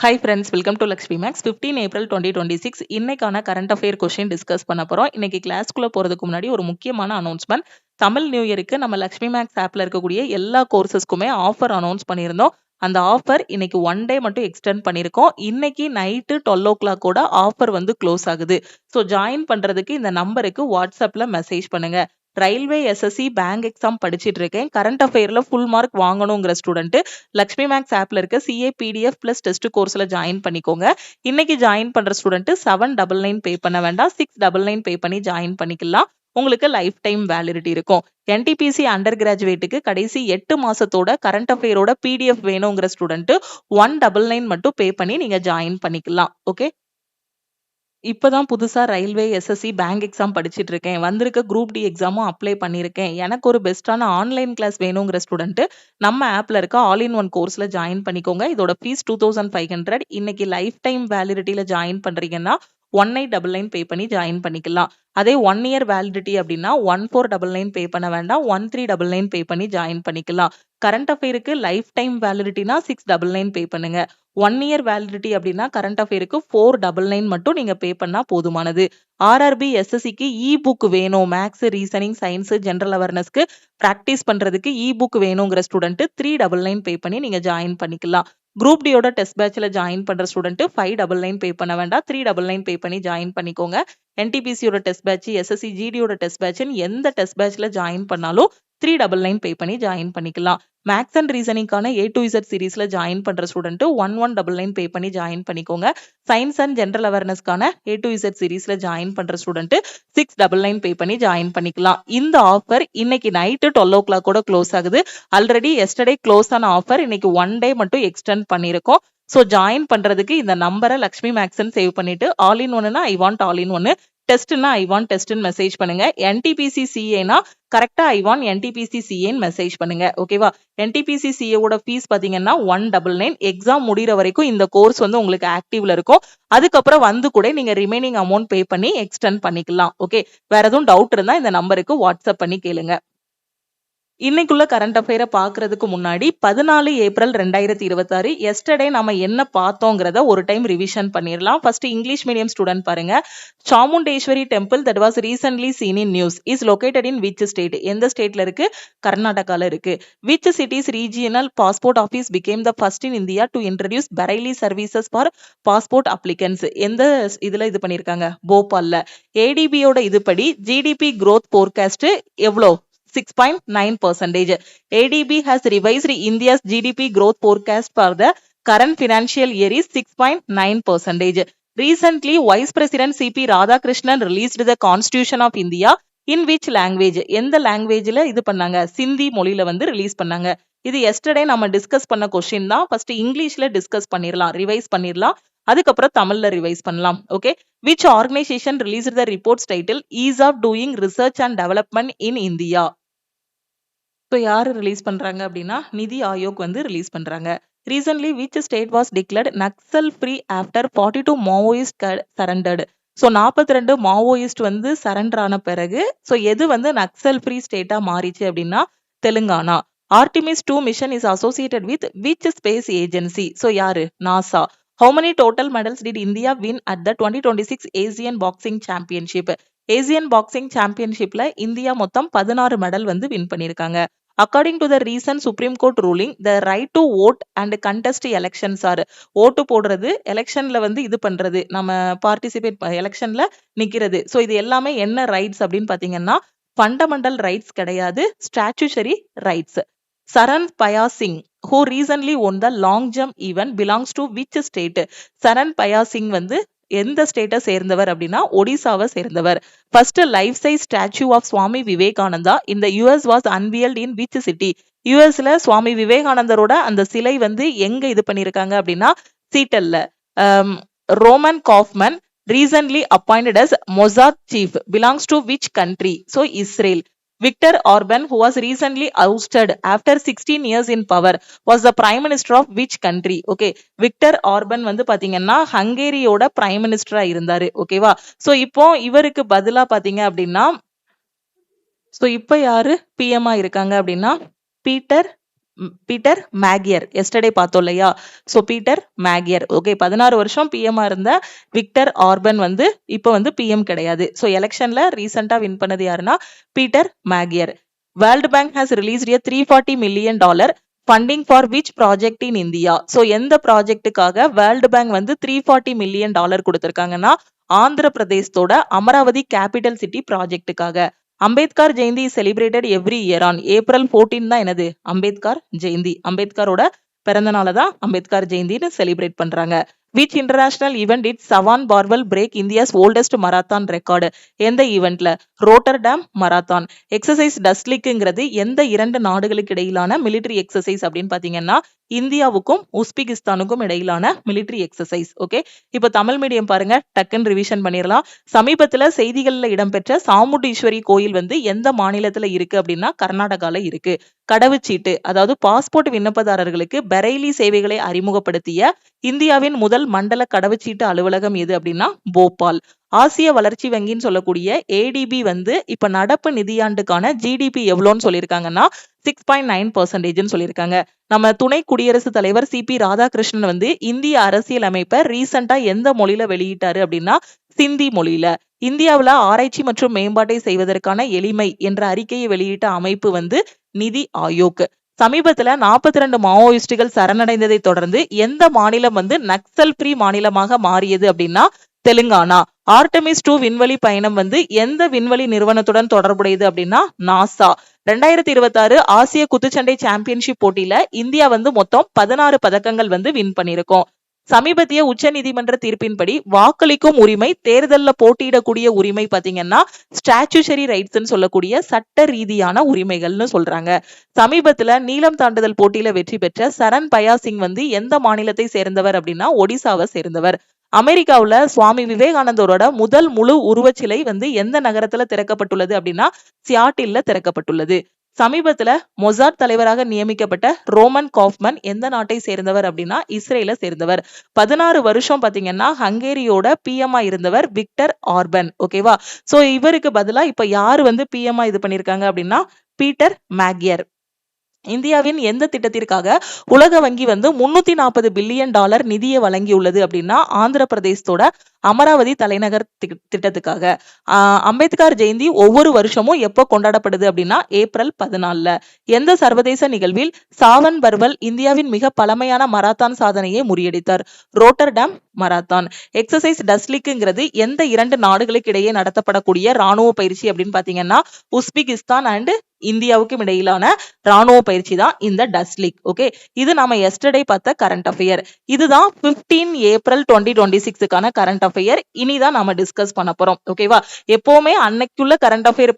Hi friends, welcome to Lakshmi maths. 15 April 2026 இன்னைக்கான current affair question discuss பண்ண போறோம். இன்னைக்கு கிளாஸ்க்குள்ள போறதுக்கு முன்னாடி ஒரு முக்கியமான அனௌன்ஸ்மெண்ட். தமிழ் நியூ இயருக்கு நம்ம லக்ஷ்மி மேக்ஸ் ஆப்ல இருக்கக்கூடிய எல்லா கோர்சஸ்க்குமே ஆஃபர் அனௌன்ஸ் பண்ணியிருந்தோம். அந்த ஆஃபர் இன்னைக்கு ஒன் டே மட்டும் எக்ஸ்டெண்ட் பண்ணியிருக்கோம். இன்னைக்கு நைட்டு 12 கூட ஆஃபர் வந்து க்ளோஸ் ஆகுது. ஸோ ஜாயின் பண்றதுக்கு இந்த நம்பருக்கு வாட்ஸ்அப்ல மெசேஜ் பண்ணுங்க. ரயில்வே எஸ்எஸ்சி பேங்க் எக்ஸாம் படிச்சிட்டு இருக்கேன். கரண்ட் அஃபேர்ல ஃபுல் மார்க் வாங்கணுங்கிற ஸ்டூடெண்ட் லக்ஷ்மி மேக்ஸ் ஆப்ல இருக்க சிஏ பிடிஎஃப் பிளஸ் டெஸ்ட் கோர்ஸ்ல ஜாயின் பண்ணிக்கோங்க. இன்னைக்கு ஜாயின் பண்ற ஸ்டூடெண்ட் 799 பே பண்ண வேண்டாம், 699 பே பண்ணி ஜாயின் பண்ணிக்கலாம். உங்களுக்கு லைஃப் டைம் வேலிடிட்டி இருக்கும். என்டிபிசி அண்டர் கிராஜுவேட்டுக்கு கடைசி 8 மாசத்தோட கரண்ட் அஃபேரோட பிடிஎஃப் வேணுங்கிற ஸ்டூடெண்ட் 199 மட்டும் பே பண்ணி நீங்க ஜாயின் பண்ணிக்கலாம். ஓகே, இப்பதான் புதுசா ரயில்வே எஸ்எஸ்சி பேங்க் எக்ஸாம் படிச்சிட்டு இருக்கேன். வந்திருக்க குரூப் டி எக்ஸாமும் அப்ளை பண்ணியிருக்கேன். எனக்கு ஒரு பெஸ்ட்டான ஆன்லைன் கிளாஸ் வேணுங்கிற ஸ்டூடெண்ட் நம்ம ஆப்ல இருக்க ஆல் இன் ஒன் கோர்ஸ்ல ஜாயின் பண்ணிக்கோங்க. இதோட ஃபீஸ் 2500. இன்னைக்கு லைஃப் டைம் வேலிடிட்டியில ஜாயின் பண்றீங்கன்னா 1899 பே பண்ணி ஜாயின் பண்ணிக்கலாம். அதே 1 இயர் வேலிடிட்டி அப்படின்னா 1499 பே பண்ண வேண்டாம், 1399 பே பண்ணி ஜாயின் பண்ணிக்கலாம். கரண்ட் அஃபேருக்கு லைஃப் டைம் வேலிடிட்டினா 699 பே பண்ணுங்க. 1 இயர் வேலிடிட்டி அப்படின்னா கரண்ட் அஃபேருக்கு 499 மட்டும் நீங்க பே பண்ணா போதுமானது. ஆர்ஆர்பி எஸ்எஸ்சிக்கு இ புக் வேணும், மேக்ஸ் ரீசனிங் சயின்ஸ் ஜெனரல் அவேர்னஸ்க்கு பிராக்டிஸ் பண்றதுக்கு இ புக் வேணுங்கிற ஸ்டூடெண்ட் 399 பே பண்ணி நீங்க ஜாயின் பண்ணிக்கலாம். குரூப் டியோட டெஸ்ட் பேட்ச்ல ஜாயின் பண்ற ஸ்டூடெண்ட் 599 பே பண்ண வேண்டாம், 399 பே பண்ணி ஜாயின் பண்ணிக்கோங்க. என்டிபிசியோட டெஸ்ட் பேட்ச், எஸ்எஸ்சி ஜிடியோட டெஸ்ட் பேட்ச்னு எந்த டெஸ்ட் பேட்ச்ல ஜாயின் பண்ணாலும் 399 பே பண்ணி ஜாயின் பண்ணிக்கலாம். மேக்ஸ் அண்ட் ரீசனிங்கான A to Z சீரீஸ்ல ஜாயின் பண்ற ஸ்டூடெண்ட் 1199 பே பண்ணி ஜாயின் பண்ணிக்கோங்க. சயின்ஸ் அண்ட் ஜெனரல் அவேர்னஸ்க்கான A to Z சீரீஸ்ல ஜாயின் பண்ற ஸ்டூடெண்ட் 699 பே பண்ணி ஜாயின் பண்ணிக்கலாம். இந்த ஆஃபர் இன்னைக்கு நைட்டு 12 கூட க்ளோஸ் ஆகுது. ஆல்ரெடி எஸ்டர்டே க்ளோஸ் ஆன ஆஃபர் இன்னைக்கு ஒன் டே மட்டும் எக்ஸ்டெண்ட் பண்ணியிருக்கோம். ஸோ ஜாயின் பண்றதுக்கு இந்த நம்பரை லக்ஷ்மி மேக்ஸ்ன்னு சேவ் பண்ணிட்டு ஆல் இன் ஒன்னுனா I want all in one, டெஸ்ட்னா ஐ வாண்ட் டெஸ்ட்னு மெசேஜ் பண்ணுங்க. என்டிபிசி சிஏனா கரெக்டா ஐ வாண்ட் என்டிபிசி சிஏன்னு மெசேஜ் பண்ணுங்க. ஓகேவா? என்டிபிசி சிஏவோட ஃபீஸ் பாத்தீங்கன்னா 199. எக்ஸாம் முடிகிற வரைக்கும் இந்த கோர்ஸ் வந்து உங்களுக்கு ஆக்டிவ்ல இருக்கும். அதுக்கப்புறம் வந்து கூட நீங்க ரிமைனிங் அமௌண்ட் பே பண்ணி எக்ஸ்டெண்ட் பண்ணிக்கலாம். ஓகே, வேற எதுவும் டவுட் இருந்தா இந்த நம்பருக்கு வாட்ஸ்அப் பண்ணி கேளுங்க. இன்னைக்குள்ள கரண்ட் அஃபேரை பாக்குறதுக்கு முன்னாடி 14 ஏப்ரல் 2026 எஸ்டர்டே நம்ம என்ன பார்த்தோங்கிறத ஒரு டைம் ரிவிஷன் பண்ணிடலாம். ஃபர்ஸ்ட் இங்கிலீஷ் மீடியம் ஸ்டூடெண்ட் பாருங்க. Chamundeshwari temple that was recently seen in news is located in which state? எந்த ஸ்டேட்ல இருக்கு? கர்நாடகால இருக்கு. Which cities regional passport office became the first in India to introduce braille services for passport applicants? எந்த இதுல இது பண்ணிருக்காங்க? போபால்ல. ஏடிபியோட இதுபடி ஜிடிபி growth forecast எவ்வளோ? 6.9%. ADB has revised India's GDP growth forecast for the current financial year is 6.9%. Recently, Vice President CP Radhakrishnan released the Constitution of India in which language? எந்த லாங்குவேஜ்ல இது பண்ணாங்க? சிந்தி மொழியில வந்து ரிலீஸ் பண்ணாங்க. இது எஸ்டர்டே நம்ம டிஸ்கஸ் பண்ண கொஸ்டின் தான். ஃபர்ஸ்ட் இங்கிலீஷ்ல டிஸ்கஸ் பண்ணிடலாம், ரிவைஸ் பண்ணிடலாம். அதுக்கப்புறம் தமிழ்ல ரிவைஸ் பண்ணலாம். Okay, which organization released the report's title Ease of Doing Research and Development in India? இப்போ யாரு ரிலீஸ் பண்றாங்க அப்படின்னா நிதி ஆயோக் வந்து ரிலீஸ் பண்றாங்க. Recently which state was declared Naxal free after 42 Maoist surrendered? So 42 Maoist வந்து சரண்டர் ஆன பிறகு ஸோ எது வந்து நக்சல் ஃப்ரீ ஸ்டேட்டா மாறிச்சு அப்படின்னா Telangana. Artemis 2 mission is associated with which space agency? So யாரு? NASA. How many total medals did India win at the 2026 Asian Boxing Championship? Asian boxing சாம்பியன்ஷிப்ல India மொத்தம் 16 மெடல் வந்து வின் பண்ணிருக்காங்க. According to the recent supreme court ruling the right to vote and contest elections are, ஓட்டு போடுறது, எலெக்ஷன்ல வந்து இது பண்றது, நம்ம பார்ட்டிசிபேட் எலெக்ஷன்ல நிக்கிறது. ஸோ இது எல்லாமே என்ன ரைட்ஸ் அப்படின்னு பாத்தீங்கன்னா ஃபண்டமெண்டல் ரைட்ஸ் கிடையாது, statutory rights. Charan Paya Singh who recently won the long jump event belongs to which state? Charan Paya Singh வந்து எந்த ஸ்டேட்டை சேர்ந்தவர் அப்படின்னா ஒடிசாவை சேர்ந்தவர். First life size statue of Swami Vivekananda இந்த US was unveiled in which city? யூஎஸ்ல சுவாமி விவேகானந்தரோட அந்த சிலை வந்து எங்க இது பண்ணிருக்காங்க அப்படின்னா சீட்டல்ல. Roman Kaufman recently appointed as Mossad chief belongs to which country? So Israel. Viktor Orban, who was recently ousted after 16 years in power, was the prime minister of which country? Okay, Victor urban வந்து பாத்தீங்கன்னா ஹங்கேரியோட prime மினிஸ்டரா இருந்தாரு. ஓகேவா? So இப்போ இவருக்கு பதிலா பாத்தீங்க அப்படின்னா சோ இப்ப யாரு பிஎம்ஆ இருக்காங்க அப்படின்னா பீட்டர் பீட்டர் மேகியர் எஸ்டர்டே பார்த்தோம் இல்லையா? So Peter மேகியர். ஓகே, 16 வருஷம் பிஎம்ஆ இருந்த விக்டர் ஆர்பன் வந்து இப்போ வந்து பிஎம் கிடையாது. ஸோ எலெக்ஷன்ல ரீசெண்டா வின் பண்ணது யாருன்னா Peter Magyar. World bank has released a $340 million funding for which project in India. So எந்த ப்ராஜெக்ட்டுக்காக வேர்ல்டு பேங்க் வந்து $340 million கொடுத்திருக்காங்கன்னா ஆந்திர பிரதேசத்தோட அமராவதி கேபிட்டல் சிட்டி ப்ராஜெக்ட்டுக்காக. Ambedkar Jayanti celebrated every year on April 14 தான் என்னது அம்பேத்கர் ஜெயந்தி. அம்பேத்கரோட பிறந்த நாளை தான் அம்பேத்கர் ஜெயந்தின்னு செலிப்ரேட் பண்றாங்க. Which international event did Sawan Barwal break India's oldest marathon record. எந்த ஈவெண்ட்ல? Rotterdam marathon. எக்ஸசைஸ் டஸ்லிக்குங்கிறது எந்த 2 நாடுகளுக்கு இடையிலான மிலிட்டரி எக்ஸசைஸ் அப்படின்னு பாத்தீங்கன்னா இந்தியாவுக்கும் உஸ்பெகிஸ்தானுக்கும் இடையிலான மிலிட்டரி எக்ஸசைஸ். ஓகே, இப்போ தமிழ் மீடியம் பாருங்க, டக்குன்னு ரிவிஷன் பண்ணிடலாம். சமீபத்துல செய்திகள்ல இடம்பெற்ற சாமுண்டீஸ்வரி கோயில் வந்து எந்த மாநிலத்துல இருக்கு அப்படின்னா கர்நாடகால இருக்கு. கடவுச்சீட்டு அதாவது பாஸ்போர்ட் விண்ணப்பதாரர்களுக்கு பெரைலி சேவைகளை அறிமுகப்படுத்திய இந்தியாவின் முதல் மண்டல கடவுச்சீட்டு அலுவலகம் எது அப்படின்னா போபால். ஆசிய வளர்ச்சி வங்கின்னு சொல்லக்கூடிய ஏடிபி வந்து இப்ப நடப்பு நிதியாண்டுக்கான ஜிடிபி எவ்வளோன்னு சொல்லியிருக்காங்கன்னா 6.9% சொல்லியிருக்காங்க. நம்ம துணை குடியரசுத் தலைவர் சிபி ராதாகிருஷ்ணன் வந்து இந்திய அரசியல் அமைப்பை ரீசெண்டா எந்த மொழியில வெளியிட்டாரு அப்படின்னா சிந்தி மொழியில. இந்தியாவுல ஆராய்ச்சி மற்றும் மேம்பாட்டை செய்வதற்கான எளிமை என்ற அறிக்கையை வெளியிட்ட அமைப்பு வந்து நிதி ஆயோக். சமீபத்துல 42 மாவோயிஸ்டுகள் சரணடைந்ததை தொடர்ந்து எந்த மாநிலம் வந்து நக்சல் ஃப்ரீ மாநிலமாக மாறியது அப்படின்னா தெலுங்கானா. ஆர்டமிஸ் 2 விண்வெளி பயணம் வந்து எந்த விண்வெளி நிறுவனத்துடன் தொடர்புடையது அப்படின்னா நாசா. 2026 ஆசிய குத்துச்சண்டை சாம்பியன்ஷிப் போட்டியில இந்தியா வந்து மொத்தம் 16 பதக்கங்கள் வந்து வின் பண்ணிருக்கோம். சமீபத்திய உச்ச நீதிமன்ற தீர்ப்பின்படி வாக்களிக்கும் உரிமை, தேர்தல்ல போட்டியிடக்கூடிய உரிமை பாத்தீங்கன்னா ஸ்டாச்சுஷரி ரைட்ஸ் சொல்லக்கூடிய சட்ட ரீதியான உரிமைகள்னு சொல்றாங்க. சமீபத்துல நீளம் தாண்டுதல் போட்டியில வெற்றி பெற்ற சரண் பயா சிங் வந்து எந்த மாநிலத்தை சேர்ந்தவர் அப்படின்னா ஒடிசாவை சேர்ந்தவர். அமெரிக்காவுல சுவாமி விவேகானந்தரோட முதல் முழு உருவச்சிலை வந்து எந்த நகரத்துல திறக்கப்பட்டுள்ளது அப்படின்னா சியாட்டில்ல திறக்கப்பட்டுள்ளது. சமீபத்துல மொசார்ட் தலைவராக நியமிக்கப்பட்ட ரோமன் காஃப்மன் எந்த நாட்டை சேர்ந்தவர் அப்படின்னா இஸ்ரேலை சேர்ந்தவர். 16 வருஷம் பாத்தீங்கன்னா ஹங்கேரியோட பிஎம்ஆ இருந்தவர் விக்டர் ஆர்பன். ஓகேவா? சோ இவருக்கு பதிலா இப்ப யாரு வந்து பிஎம்ஆ இது பண்ணிருக்காங்க அப்படின்னா பீட்டர் மேகியர். இந்தியாவின் எந்த திட்டத்திற்காக உலக வங்கி வந்து $340 பில்லியன் நிதியை வழங்கியுள்ளது அப்படின்னா ஆந்திர பிரதேசத்தோட அமராவதி தலைநகர் திட்டத்துக்காக. அம்பேத்கர் ஜெயந்தி ஒவ்வொரு வருஷமும் எப்போ கொண்டாடப்படுது அப்படின்னா April 14. எந்த சர்வதேச நிகழ்வில் சாவன் பர்வல் இந்தியாவின் மிக பழமையான மராத்தான் சாதனையை முறியடித்தார்? Rotterdam marathon. எக்ஸசைஸ் டஸ்லிக்குங்கிறது எந்த 2 நாடுகளுக்கு இடையே நடத்தப்படக்கூடிய ராணுவ பயிற்சி அப்படின்னு பாத்தீங்கன்னா உஸ்பெகிஸ்தான் அண்ட் இந்தியாவுக்கும் இடையிலான ராணுவ பயிற்சி தான் இந்த டஸ்லிக். ஓகே, இது நாம எஸ்டர்டே பார்த்த கரண்ட் அஃபேர். இதுதான் 15 April 2026க்கான கரண்ட் அஃபேர். இனிதான் நாம டிஸ்கஸ் பண்ண போறோம். ஓகேவா? எப்பவுமே அன்னைக்குள்ள கரண்ட் அஃபேர்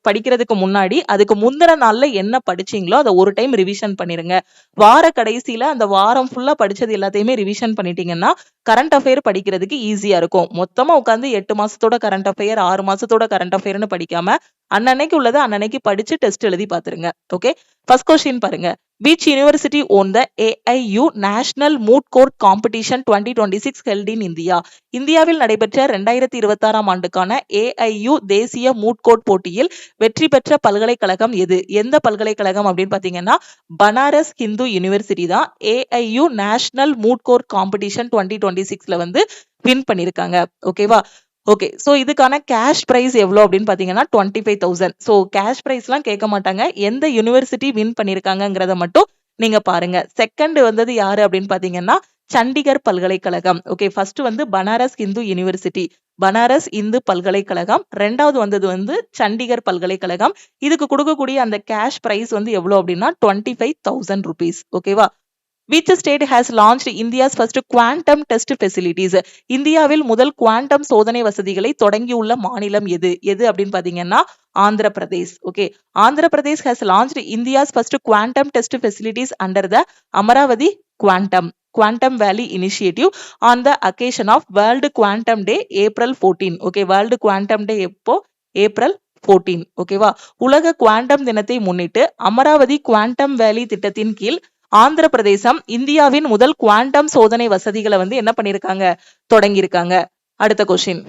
படிக்கிறதுக்கு முன்னாடி அதுக்கு முந்தின நாள்ல என்ன படிச்சீங்களோ அதை ஒரு டைம் ரிவிஷன் பண்ணிருங்க. வார கடைசியில அந்த வாரம் ஃபுல்லா படிச்சது எல்லாத்தையுமே ரிவிஷன் பண்ணிட்டீங்கன்னா கரண்ட் அஃபேர் படிக்கிறதுக்கு ஈஸியா இருக்கும். மொத்தமா உட்காந்து 8 மாசத்தோட கரண்ட் அஃபேர் 6 மாசத்தோட கரண்ட் அஃபேர்னு படிக்காம அன்னன்னைக்கு உள்ளதை அன்னன்னைக்கு படிச்சு டெஸ்ட் எழுதி பாத்துருங்க. ஓகே, ஃபர்ஸ்ட் கொஸ்டின் பாருங்க. Which university won the AIU National Moot Court Competition 2026 held in India? இந்தியாவில் நடைபெற்ற 2026 ஆண்டுக்கான AIU தேசிய மூட் கோர்ட் போட்டியில் வெற்றி பெற்ற பல்கலைக்கழகம் எது? எந்த பல்கலைக்கழகம் அப்படின்னு பாத்தீங்கன்னா பனாரஸ் ஹிந்து யூனிவர்சிட்டி தான் AIU national moot court competition 2026ல வந்து வின் பண்ணிருக்காங்க. ஓகேவா? ஓகே, சோ இதுக்கான கேஷ் பிரைஸ் எவ்வளவு அப்படின்னு பாத்தீங்கன்னா 25,000. சோ கேஷ் பிரைஸ் எல்லாம் கேட்க மாட்டாங்க, எந்த யூனிவர்சிட்டி வின் பண்ணிருக்காங்கிறத மட்டும் நீங்க பாருங்க. செகண்ட் வந்தது யாரு அப்படின்னு பாத்தீங்கன்னா சண்டிகர் பல்கலைக்கழகம். ஓகே, ஃபர்ஸ்ட் வந்து பனாரஸ் இந்து யூனிவர்சிட்டி, பனாரஸ் இந்து பல்கலைக்கழகம். ரெண்டாவது வந்தது வந்து சண்டிகர் பல்கலைக்கழகம். இதுக்கு கொடுக்கக்கூடிய அந்த கேஷ் பிரைஸ் வந்து எவ்வளவு அப்படின்னா 25,000 rupees. ஓகேவா? Which state has launched India's first quantum test facilities? இந்தியாவில் முதல் குவாண்டம் சோதனை வசதிகளை தொடங்கியுள்ள மாநிலம் எது? எது அப்படின்னு பாத்தீங்கன்னா Andhra Pradesh. Okay, Andhra Pradesh has launched India's first quantum test facilities under the Amaravati Quantum Valley Initiative on the occasion of World Quantum Day April 14. Okay, World Quantum Day எப்போ? April 14. ஓகேவா? உலக குவாண்டம் தினத்தை முன்னிட்டு அமராவதி குவாண்டம் வேலி திட்டத்தின் கீழ் ஆந்திர பிரதேசம் இந்தியாவின் முதல் குவாண்டம் சோதனை வசதிகளை வந்து என்ன பண்ணிருக்காங்க? தொடங்கியிருக்காங்க. அடுத்த question.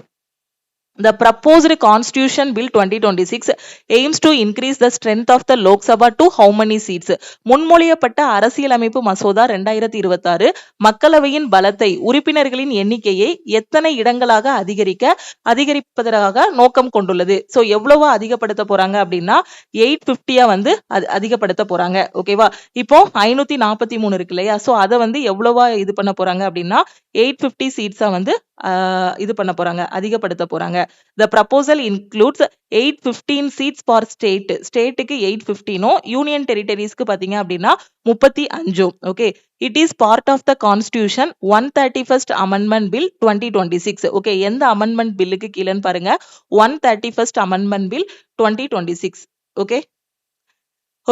The proposed Constitution Bill 2026 aims to increase the strength of the Lok Sabha to how many seats? முன்மொழியப்பட்ட அரசியலமைப்பு மசோதா 2026 மக்களவையின் பலத்தை உறுப்பினர்களின் எண்ணிக்கையை எத்தனை இடங்களாக அதிகரிப்பதற்காக நோக்கம் கொண்டுள்ளது. சோ எவ்வளவு அதிகப்படுத்த போறாங்க அப்படின்னா 850 வந்து அதிகப்படுத்த போறாங்க. ஓகேவா? இப்போ 543 இருக்கு இல்லையா? சோ அதை வந்து எவ்வளவா இது பண்ண போறாங்க அப்படின்னா 850 சீட்ஸா வந்து இது பண்ண போறாங்க, அதிகப்படுத்த போறாங்க. The proposal includes 815 seats for state. ஸ்டேட்டுக்கு 815 யூனியன் டெரிட்டரிஸ்க்கு பாத்தீங்க அப்படின்னா 35. Okay, it is part of the constitution 131st amendment bill 2026. Okay, எந்த அமெண்ட்மெண்ட் பில்லுக்கு கீழன்னு பாருங்க, 131st amendment bill 2026. Okay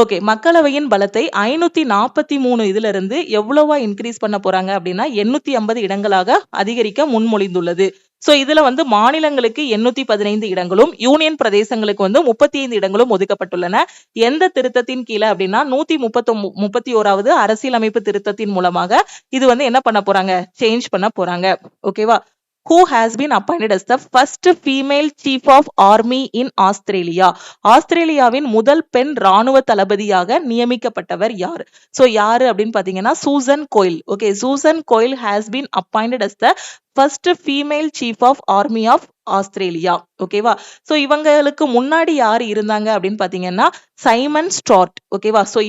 okay, மக்களவையின் பலத்தை 543 இதுல இருந்து எவ்வளவா இன்க்ரீஸ் பண்ண போறாங்க அப்படின்னா 850 இடங்களாக அதிகரிக்க முன்மொழிந்துள்ளது. சோ இதுல வந்து மாநிலங்களுக்கு 815 இடங்களும் யூனியன் பிரதேசங்களுக்கு வந்து 35 இடங்களும் ஒதுக்கப்பட்டுள்ளன. எந்த திருத்தத்தின் கீழே அப்படின்னா 131வது அரசியலமைப்பு திருத்தத்தின் மூலமாக இது வந்து என்ன பண்ண போறாங்க, சேஞ்ச் பண்ண போறாங்க. ஓகேவா? Who has been appointed as the first female chief of army in Australia? ஆஸ்திரேலியாவின் முதல் பெண் ராணுவ தளபதியாக நியமிக்கப்பட்டவர் யார்? சோ யாரு அப்படின்னு பாத்தீங்கன்னா சூசன் கோயில். ஓகே, சூசன் கோயில் has been appointed as the first female chief of army of Australia. ஓகேவா? சோ இவங்களுக்கு முன்னாடி யாரு இருந்தாங்க அப்படின்னு பாத்தீங்கன்னா சைமன் ஸ்டார்ட். ஓகேவா? சோ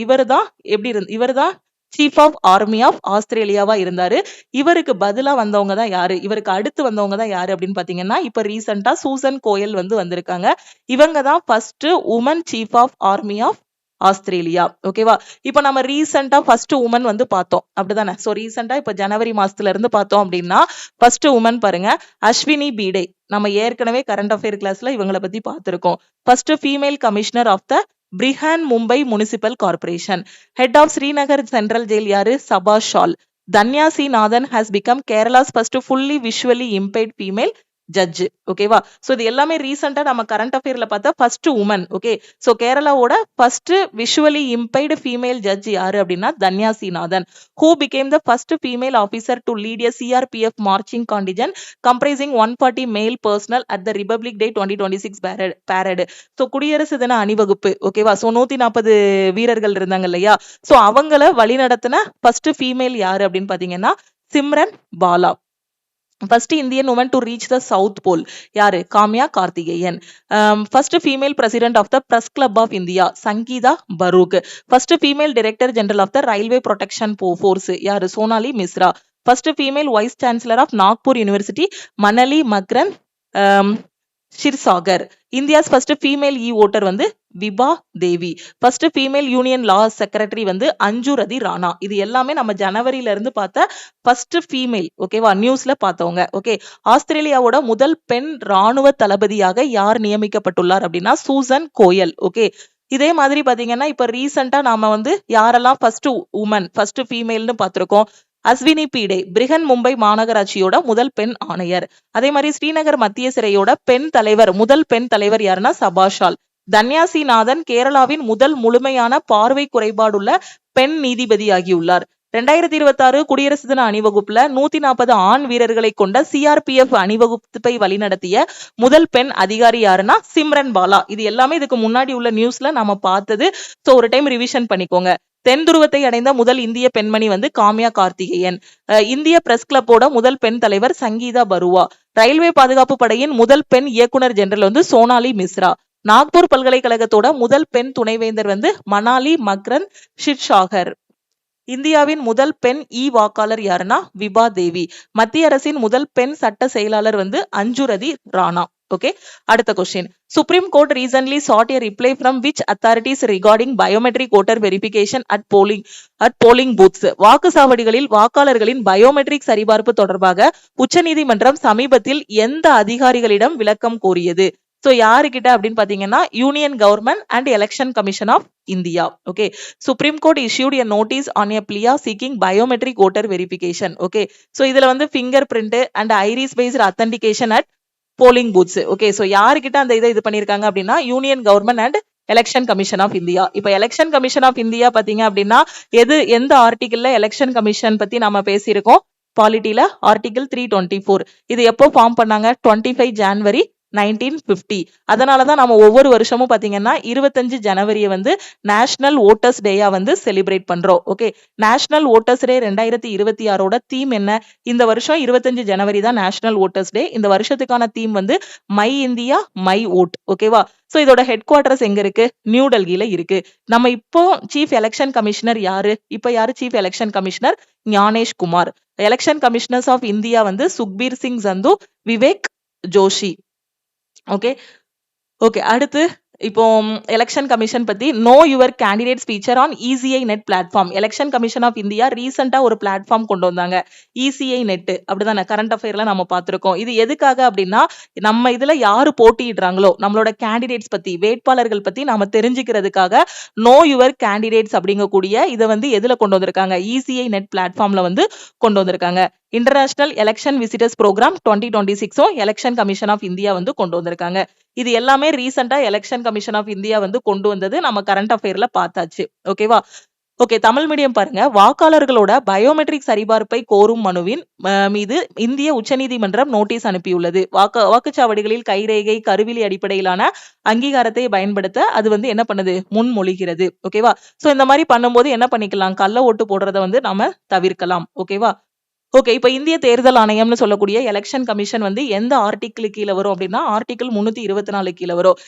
இவர்தான் சீஃப் ஆஃப் ஆர்மி ஆஃப் ஆஸ்திரேலியாவா இருந்தாரு. இவருக்கு பதிலா வந்தவங்க தான் யாரு, இவருக்கு அடுத்து வந்தவங்க தான் யாரு அப்படின்னு பாத்தீங்கன்னா இப்ப ரீசெண்டா சூசன் கோயல் வந்து வந்திருக்காங்க. இவங்க தான் first woman chief of army of Australia. ஓகேவா? இப்ப நம்ம ரீசெண்டா ஃபர்ஸ்ட் உமன் வந்து பார்த்தோம் அப்படிதானே. சோ ரீசெண்டா இப்ப ஜனவரி மாசத்துல இருந்து பார்த்தோம் அப்படின்னா ஃபர்ஸ்ட் உமன் பாருங்க அஸ்வினி பீடே. நம்ம ஏற்கனவே கரண்ட் அஃபேர் கிளாஸ்ல இவங்களை பத்தி பார்த்திருக்கோம். First female commissioner of the Brihanmumbai municipal corporation. Head of Srinagar central jail யாரு, Saba Shal. Thanya C Nathan has become Kerala's first fully visually impaired female judge. ஓகேவா? சோ இது எல்லாமே ரீசெண்டா நம்ம கரண்ட் அஃபேர்ல பார்த்தா ஃபர்ஸ்ட் உமன். ஓகே, சோ கேரளாவோட first visually impaired female judge யாரு அப்படின்னா Thanya C Nathan. Who became the first female officer to lead a CRPF marching contingent comprising 140 மேல் personnel at the republic day 2026 parade. So குடியரசு தின அணிவகுப்பு. ஓகேவா? சோ 140 வீரர்கள் இருந்தாங்க இல்லையா? சோ அவங்கள வழி நடத்தின ஃபர்ஸ்ட் ஃபீமேல் யாரு அப்படின்னு பாத்தீங்கன்னா Simran Bala. First Indian woman to reach the South Pole யாரு, Kamya Karthikeyan. First female president of the Press Club of India Sangeetha Farooq. First female director general of the Railway Protection Force யாரு, Sonali Mishra. First female vice chancellor of Nagpur University Manali Makran Shirsagar. India's first female e voter வந்து Vibha Devi. First female union law secretary வந்து அஞ்சு ரதி ராணா. இது எல்லாமே நம்ம ஜனவரியில இருந்து பார்த்த first female. ஓகேவா? நியூஸ்ல பார்த்தவங்க. ஓகே, ஆஸ்திரேலியாவோட முதல் பெண் ராணுவ தளபதியாக யார் நியமிக்கப்பட்டுள்ளார் அப்படின்னா சூசன் கோயல். ஓகே, இதே மாதிரி பாத்தீங்கன்னா இப்ப ரீசெண்டா நாம வந்து யாரெல்லாம் ஃபர்ஸ்ட் உமன் ஃபர்ஸ்ட் ஃபீமேல்னு பார்த்திருக்கோம். அஸ்வினி பீடே பிரிஹன் மும்பை மாநகராட்சியோட முதல் பெண் ஆணையர். அதே மாதிரி ஸ்ரீநகர் மத்திய சிறையோட முதல் பெண் தலைவர் யாருன்னா சபாஷால். தன்யாசி நாதன் கேரளாவின் முதல் முழுமையான பார்வை குறைபாடுள்ள பெண் நீதிபதியாகியுள்ளார். 2026 குடியரசு தின அணிவகுப்புல 140 ஆண் வீரர்களை கொண்ட சிஆர்பிஎஃப் அணிவகுப்பை வழிநடத்திய முதல் பெண் அதிகாரி யாருன்னா சிம்ரன் பாலா. இது எல்லாமே இதுக்கு முன்னாடி உள்ள நியூஸ்ல நாம பார்த்தது. சோ ஒரு டைம் ரிவிஷன் பண்ணிக்கோங்க. தென் துருவத்தை அடைந்த முதல் இந்திய பெண்மணி வந்து காம்யா கார்த்திகேயன். இந்திய பிரஸ் கிளப்போட முதல் பெண் தலைவர் சங்கீதா பருவா. ரயில்வே பாதுகாப்பு படையின் முதல் பெண் இயக்குனர் ஜெனரல் வந்து சோனாலி மிஸ்ரா. நாக்பூர் பல்கலைக்கழகத்தோட முதல் பெண் துணைவேந்தர் வந்து மணாலி மக்ரன் ஷிர்சாகர். இந்தியாவின் முதல் பெண் இ வாக்காளர் யாருன்னா விபா தேவி. மத்திய அரசின் முதல் பெண் சட்ட செயலாளர் வந்து அஞ்சுரதி ராணா. ஓகே, அடுத்த question. Supreme court recently sought a reply from which authorities regarding biometric voter verification at polling booths? வாக்குச்சாவடிகளில் வாக்காளர்களின் பயோமெட்ரிக் சரிபார்ப்பு தொடர்பாக உச்சநீதிமன்றம் சமீபத்தில் எந்த அதிகாரிகளிடம் விளக்கம் கோரியது? சோ யாருக்கிட்ட அப்படின்னு பாத்தீங்கன்னா union government and election commission of India. Okay, supreme court issued a notice on a plea seeking biometric voter verification. Okay, so இதுல வந்து finger print and iris based authentication at polling booths. Okay, so யாருக்கிட்ட அந்த இதை இது பண்ணிருக்காங்க அப்படின்னா union government and election commission of India. இப்ப election commission of India பாத்தீங்க அப்படின்னா எந்த ஆர்டிகிள்ல எலெக்ஷன் கமிஷன் பத்தி நாம பேசியிருக்கோம்? பாலிட்டில ஆர்டிகிள் 324. இது எப்போ ஃபார்ம் பண்ணாங்க? 25 ஜான்வரி 1950. அதனாலதான் நம்ம ஒவ்வொரு வருஷமும் பாத்தீங்கன்னா 25 ஜனவரியை வந்து நேஷனல் ஓட்டர்ஸ் டேயா வந்து செலிப்ரேட் பண்றோம். ஓகே, நேஷனல் ஓட்டர்ஸ் டே 2026 தீம் என்ன? இந்த வருஷம் 25 ஜனவரி தான் நேஷனல் ஓட்டர்ஸ் டே. இந்த வருஷத்துக்கான தீம் வந்து மை இந்தியா மை ஓட். ஓகேவா? சோ இதோட ஹெட் குவார்டர்ஸ் எங்க இருக்கு? நியூ டெல்லியில இருக்கு. நம்ம இப்போ சீஃப் எலெக்ஷன் கமிஷனர் யாரு? இப்ப யாரு chief election commissioner? Gyanesh Kumar. Election commissioners of India வந்து சுக்பீர் சிங் சந்து, விவேக் ஜோஷி. ஓகே ஓகே அடுத்து இப்போ எலெக்ஷன் கமிஷன் பத்தி know your candidates feature on ECI net platform. Election commission of India ரீசெண்டா ஒரு பிளாட்ஃபார்ம் கொண்டு வந்தாங்க, இசிஐ நெட். அப்படிதானே? கரண்ட் அஃபேர்ல நம்ம பார்த்திருக்கோம். இது எதுக்காக அப்படின்னா நம்ம இதுல யாரு போட்டியிடுறாங்களோ நம்மளோட கேண்டிடேட்ஸ் பத்தி, வேட்பாளர்கள் பத்தி நாம தெரிஞ்சுக்கிறதுக்காக நோ யுவர் கேண்டிடேட்ஸ் அப்படிங்கக்கூடிய இதை வந்து எதுல கொண்டு வந்திருக்காங்க? இசிஐ நெட் பிளாட்ஃபார்ம்ல வந்து கொண்டு வந்திருக்காங்க. International election visitors programme 2026 election commission of India வந்து கொண்டு வந்திருக்காங்க. இது எல்லாமே ரீசெண்டா எலெக்ஷன் கமிஷன் ஆஃப் இந்தியா வந்து கொண்டு வந்தது, நம்ம கரண்ட் அஃபேர்ல பார்த்தாச்சு. ஓகேவா? ஓகே, தமிழ் மீடியம் பாருங்க. வாக்காளர்களோட பயோமெட்ரிக் சரிபார்ப்பை கோரும் மனுவின் மீது இந்திய உச்சநீதிமன்றம் நோட்டீஸ் அனுப்பியுள்ளது. வாக்குச்சாவடிகளில் கைரேகை, கருவிலி அடிப்படையிலான அங்கீகாரத்தை பயன்படுத்த அது வந்து என்ன பண்ணுது? முன்மொழிகிறது. ஓகேவா? சோ இந்த மாதிரி பண்ணும்போது என்ன பண்ணிக்கலாம்? கள்ள ஓட்டு போடுறத வந்து நாம தவிர்க்கலாம். ஓகேவா? ஓகே, இப்ப இந்திய தேர்தல் ஆணையம்னு சொல்லக்கூடிய எலெக்ஷன் கமிஷன் வந்து எந்த ஆர்டிகிள் கீழே வரும் அப்படின்னா ஆர்டிகிள் 324 கீழே வரும்.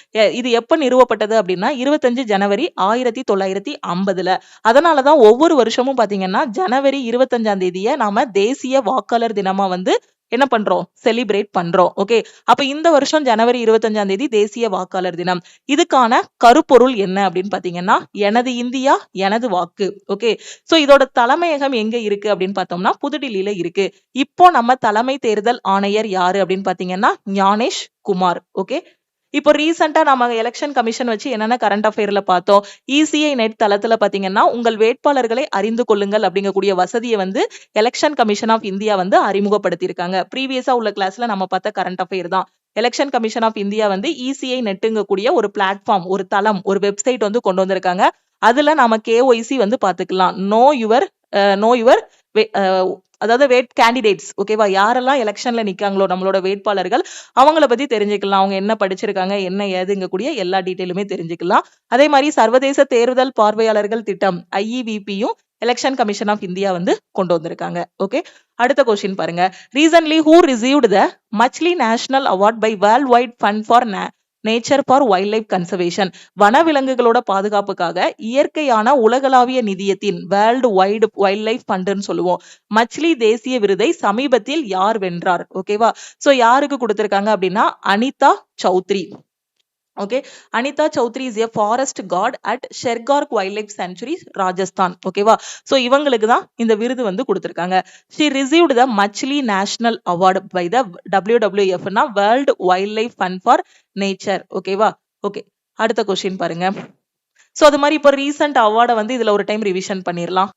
இது எப்ப நிறுவப்பட்டது அப்படின்னா 25 ஜனவரி 1950. அதனாலதான் ஒவ்வொரு வருஷமும் பாத்தீங்கன்னா ஜனவரி 25ஆம் தேதியை நாம தேசிய வாக்காளர் தினமா வந்து என்ன பண்றோம்? செலிப்ரேட் பண்றோம். ஓகே, அப்ப இந்த வருஷம் ஜனவரி 25ஆம் தேதி தேசிய வாக்காளர் தினம். இதுக்கான கருப்பொருள் என்ன அப்படின்னு பாத்தீங்கன்னா எனது இந்தியா எனது வாக்கு. ஓகே, சோ இதோட தலைமையகம் எங்க இருக்கு அப்படின்னு பார்த்தோம்னா புதுடில்லியில இருக்கு. இப்போ நம்ம தலைமை தேர்தல் ஆணையர் யாரு அப்படின்னு பாத்தீங்கன்னா ஞானேஷ் குமார். ஓகே, இப்போ ரீசெண்டா நம்ம எலெக்ஷன் கமிஷன் வச்சு என்னென்ன கரண்ட் அஃபேர்ல பார்த்தோம்? இசிஐ நெட் தளத்துல பாத்தீங்கன்னா உங்கள் வேட்பாளர்களை அறிந்து கொள்ளுங்கள் அப்படிங்கக்கூடிய வசதியை வந்து எலெக்ஷன் கமிஷன் ஆஃப் இந்தியா வந்து அறிமுகப்படுத்தியிருக்காங்க. ப்ரீவியஸா உள்ள கிளாஸ்ல நம்ம பார்த்த கரண்ட் அஃபேர் தான். எலெக்ஷன் கமிஷன் ஆஃப் இந்தியா வந்து இசிஐ நெட்டுங்கக்கூடிய ஒரு பிளாட்ஃபார்ம், ஒரு தளம், ஒரு வெப்சைட் வந்து கொண்டு வந்திருக்காங்க. அதுல நாம கேஒய்சி வந்து பாத்துக்கலாம். நோ யுவர் அதாவது கேண்டிடேட்ஸ். ஓகேவா? யாரெல்லாம் எலெக்ஷன்ல நிக்காங்களோ நம்மளோட வேட்பாளர்கள், அவங்கள பத்தி தெரிஞ்சுக்கலாம். அவங்க என்ன படிச்சிருக்காங்க, என்ன ஏதுங்கக்கூடிய எல்லா டீட்டெயிலுமே தெரிஞ்சுக்கலாம். அதே மாதிரி சர்வதேச தேர்தல் பார்வையாளர்கள் திட்டம் IEVPயும் எலெக்ஷன் கமிஷன் ஆஃப் இந்தியா வந்து கொண்டு வந்திருக்காங்க. ஓகே, அடுத்த கொஸ்டின் பாருங்க. Recently who received the Machli national award by worldwide fund for nature for wildlife conservation. வனவிலங்குகளோட பாதுகாப்புக்காக இயற்கையான உலகளாவிய நிதியத்தின் வேர்ல்டு வைல்ட் லைஃப் ஃபண்ட்னு சொல்லுவோம் மச்லி தேசிய விருதை சமீபத்தில் யார் வென்றார்? ஓகேவா? சோ யாருக்கு கொடுத்திருக்காங்க அப்படின்னா Anita Chaudhary. Okay, Anita Chaudhary is a forest guard at Shergarh wildlife sanctuary, Rajasthan. ஓகேவா? சோ இவங்களுக்கு தான் இந்த விருது வந்து கொடுத்திருக்காங்க. she received the Machli national award by the WWF னா world wildlife fund for nature. ஓகேவா? ஓகே, அடுத்த கொஸ்டின் பாருங்க. சோ அது மாதிரி இப்போ ரீசெண்ட் அவார்டை வந்து இதுல ஒரு டைம் ரிவிஷன் பண்ணிடலாம்.